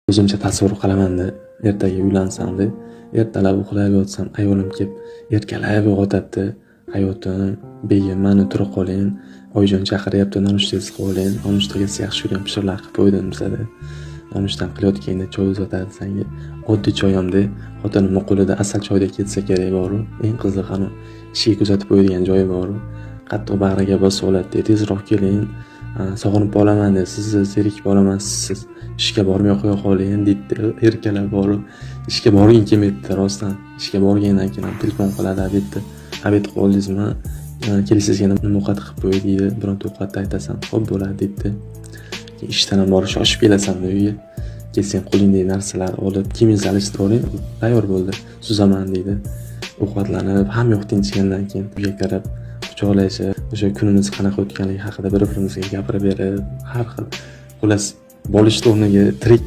O'zimcha tasavvur qilaman-da, ertaga uylansam-da, ertalab uxlab yotsam, ayolim kelib erkalab uyg'otadi. Hayotim, begim, mani tura qoling, oyijon chaqiryapti, nonushtangizni qilib oling, nonushtaga yaxshi ko'rgan pishirlar qilib qo'ydim desada, nonushtan qilayotganda choy uzatadi senga. Oddiy choy hamda xotinimning qo'lida asal choydek ketsa kerak boru, eng qizig'i qani ishga kuzatib qo'yadigan joyi boru. Qattiq bag'riga bosib oladi, tezroq keling, sog'inib qolaman deb, sizni zerikib qolaman, siz ishga bormay qo'ya qoling deydi, erkalab borib, ishga borgin kelmaydi rostdan. Ishga borgandan keyin telefon qiladi, deydi. Obed qilib oldingizmi? Kelisizga nima ovqat qilib qo'y deydi. Bironta ovqatni aytasan, xo'p bo'ladi deydi. Keyin ishdan ham borib shoshib kelasan uyga. Kelsang qo'lingdagi narsalar olib, kiyimingizni alishtirib oling, tayyor bo'ldi. Suzaman deydi. Ovqatlanib, ham yo'q tinchigandan keyin uyga kirib, quchoqlashib, o'sha kunimiz qanaqa o'tganligi haqida bir-birimizga gapirib berib, har xil xullas bo'lishdi o'rniga tirik